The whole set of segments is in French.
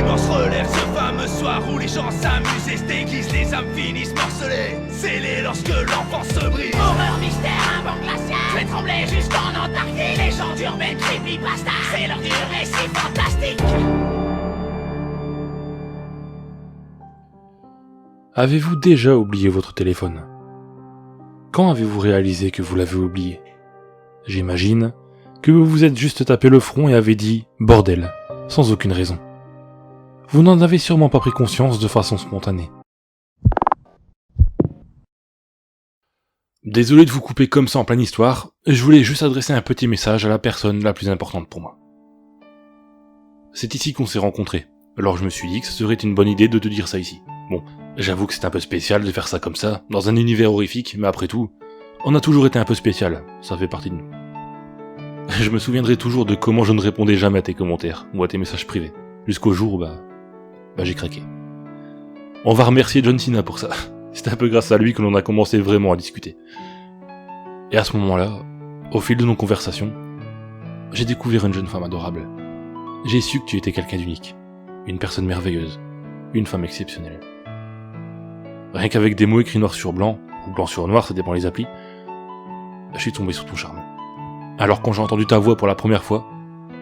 silence relève ce fameux soir où les gens s'amusent et se déguisent, les âmes finissent morcelées, scellées lorsque l'enfance se brise. Horreur, mystère, un banc glacial. Je vais trembler jusqu'en Antarctique. Légende urbaine, creepypasta. C'est l'heure du récit fantastique. Avez-vous déjà oublié votre téléphone? Quand avez-vous réalisé que vous l'avez oublié? J'imagine que vous vous êtes juste tapé le front et avez dit « bordel », sans aucune raison. Vous n'en avez sûrement pas pris conscience de façon spontanée. Désolé de vous couper comme ça en pleine histoire, je voulais juste adresser un petit message à la personne la plus importante pour moi. C'est ici qu'on s'est rencontrés, alors je me suis dit que ce serait une bonne idée de te dire ça ici. Bon, j'avoue que c'est un peu spécial de faire ça comme ça, dans un univers horrifique, mais après tout, on a toujours été un peu spécial, ça fait partie de nous. Je me souviendrai toujours de comment je ne répondais jamais à tes commentaires, ou à tes messages privés, jusqu'au jour où, j'ai craqué. On va remercier John Cena pour ça, c'est un peu grâce à lui que l'on a commencé vraiment à discuter. Et à ce moment-là, au fil de nos conversations, j'ai découvert une jeune femme adorable. J'ai su que tu étais quelqu'un d'unique, une personne merveilleuse, une femme exceptionnelle. Rien qu'avec des mots écrits noir sur blanc, ou blanc sur noir, ça dépend les applis, je suis tombé sur ton charme. Alors quand j'ai entendu ta voix pour la première fois,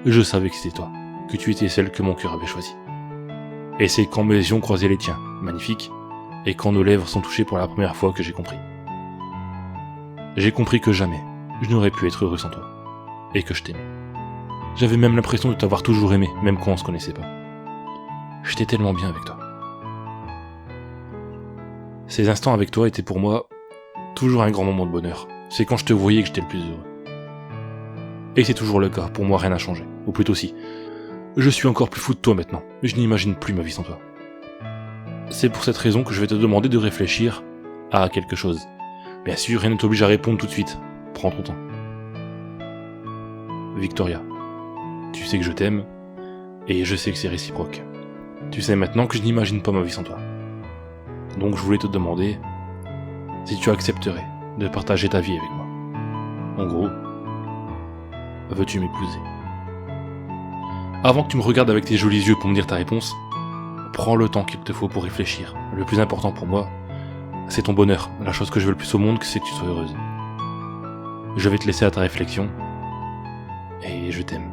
je savais que c'était toi, que tu étais celle que mon cœur avait choisie. Et c'est quand mes yeux ont croisé les tiens, magnifiques, et quand nos lèvres sont touchées pour la première fois que j'ai compris. J'ai compris que jamais, je n'aurais pu être heureux sans toi, et que je t'aimais. J'avais même l'impression de t'avoir toujours aimé, même quand on se connaissait pas. J'étais tellement bien avec toi. Ces instants avec toi étaient pour moi toujours un grand moment de bonheur. C'est quand je te voyais que j'étais le plus heureux. Et c'est toujours le cas, pour moi rien n'a changé. Ou plutôt si. Je suis encore plus fou de toi maintenant, mais je n'imagine plus ma vie sans toi. C'est pour cette raison que je vais te demander de réfléchir à quelque chose. Bien sûr, rien ne t'oblige à répondre tout de suite. Prends ton temps. Victoria, tu sais que je t'aime, et je sais que c'est réciproque. Tu sais maintenant que je n'imagine pas ma vie sans toi. Donc je voulais te demander si tu accepterais de partager ta vie avec moi. En gros, veux-tu m'épouser? Avant que tu me regardes avec tes jolis yeux pour me dire ta réponse, prends le temps qu'il te faut pour réfléchir. Le plus important pour moi, c'est ton bonheur. La chose que je veux le plus au monde, c'est que tu sois heureuse. Je vais te laisser à ta réflexion, et je t'aime.